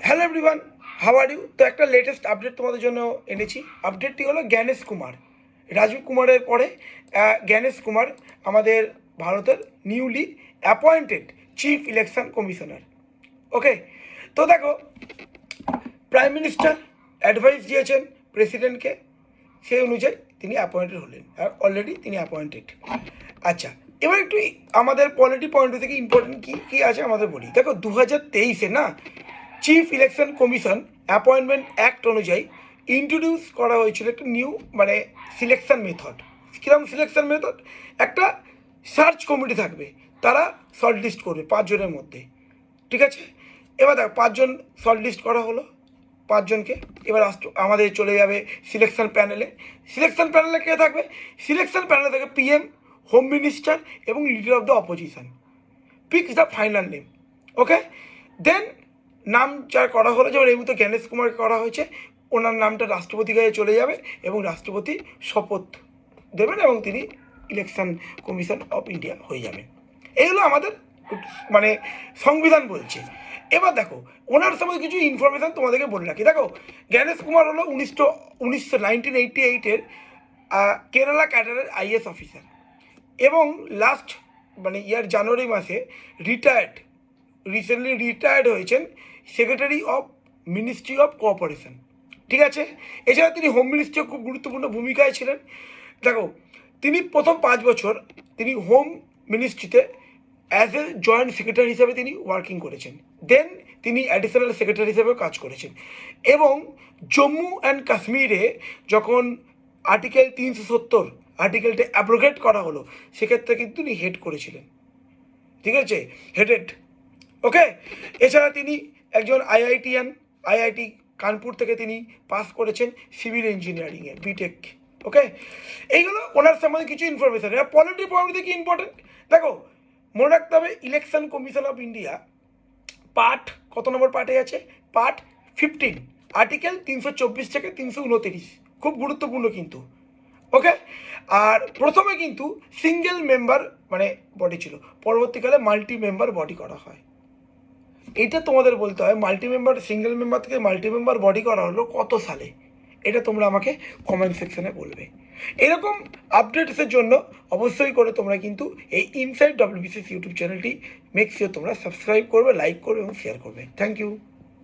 Hello everyone, how are you? তো একটা latest update তোমাদের জন্য এনেছি। আপডেটটি হলো জ্ঞানেশ কুমার, রাজীব কুমারের পরে জ্ঞানেশ কুমার আমাদের ভারতের newly appointed chief election commissioner. Okay, তো দেখো, প্রাইম মিনিস্টার অ্যাডভাইস দিয়েছেন প্রেসিডেন্টকে, সেই অনুযায়ী তিনি অ্যাপয়েন্টেড হলেন, আর অলরেডি তিনি অ্যাপয়েন্টেড। আচ্ছা, এবার একটু আমাদের পলিটি পয়েন্ট থেকে ইম্পর্টেন্ট কী কী আছে আমাদের বলি। দেখো, 2023-এ না chief election commission appointment act অনুযায়ী ইন্ট্রোডিউস করা হয়েছিল একটা নিউ মানে সিলেকশন মেথড। কীরকম সিলেকশন মেথড? একটা সার্চ কমিটি থাকবে, তারা শর্ট লিস্ট করবে 5 জনের মধ্যে, ঠিক আছে? এবার দেখো, 5 জন শর্ট লিস্ট করা হলো, 5 জনকে। এবার আমাদের চলে যাবে সিলেকশন প্যানেলে। সিলেকশন প্যানেলে কে থাকবে? সিলেকশন প্যানেলে থাকবে পিএম, হোম মিনিস্টার এবং leader of the opposition. Picks the final name. Okay, then নাম যার করা হলো, যেমন এই মুহূর্তে জ্ঞানেশ কুমারকে করা হয়েছে, ওনার নামটা রাষ্ট্রপতির কাছে চলে যাবে এবং রাষ্ট্রপতি শপথ দেবেন এবং তিনি ইলেকশন কমিশন অফ ইন্ডিয়া হয়ে যাবেন। এইগুলো আমাদের মানে সংবিধান বলছে। এবার দেখো, ওনার সম্বন্ধে কিছু ইনফরমেশান তোমাদেরকে বলে রাখি। দেখো, জ্ঞানেশ কুমার হলো 1988-এর কেরালা ক্যাডারের আইএস অফিসার এবং লাস্ট মানে জানুয়ারি মাসে রিসেন্টলি রিটায়ার্ড হয়েছেন secretary of ministry of cooperation, ঠিক আছে? এছাড়া তিনি হোম মিনিস্ট্রিও খুব গুরুত্বপূর্ণ ভূমিকায় ছিলেন। দেখো, তিনি প্রথম 5 বছর তিনি হোম মিনিস্ট্রিতে অ্যাজ এ জয়েন্ট সেক্রেটারি হিসেবে তিনি ওয়ার্কিং করেছেন। দেন তিনি অ্যাডিশনাল সেক্রেটারি হিসেবেও কাজ করেছেন এবং জম্মু অ্যান্ড কাশ্মীরে যখন আর্টিকেল 370 আর্টিকেলটা অ্যাব্রোগেট করা হলো, সেক্ষেত্রে কিন্তু তিনি হেড করেছিলেন, ঠিক আছে? হেডেড। ওকে, এছাড়া তিনি একজন আইআইটি কানপুর থেকে তিনি পাস করেছেন সিভিল ইঞ্জিনিয়ারিংয়ে বিটেক। ওকে, এইগুলো ওনার সম্বন্ধে কিছু ইনফরমেশান। এবার পলিটি পয়েন্ট থেকে ইম্পর্টেন্ট। দেখো, মনে রাখতে হবে election commission of India part কত নম্বর পার্টে আছে? পার্ট 15, আর্টিকেল 324 থেকে 329, খুব গুরুত্বপূর্ণ কিন্তু। ওকে, আর প্রথমে কিন্তু সিঙ্গেল মেম্বার মানে বডি ছিল, পরবর্তীকালে মাল্টি মেম্বার বডি করা হয়। এটা তোমাদের বলতে হয় সিঙ্গেল মেম্বার থেকে মাল্টি মেম্বার বডি করা হলো কত সালে, এটা তোমরা আমাকে কমেন্ট সেকশনে বলবে। এরকম আপডেটসের জন্য অবশ্যই করে তোমরা কিন্তু এই ইনসাইড ডব্লিউবিসিএস ইউটিউব চ্যানেলটি মেক শিওর তোমরা সাবস্ক্রাইব করবে, লাইক করবে এবং শেয়ার করবে। Thank you.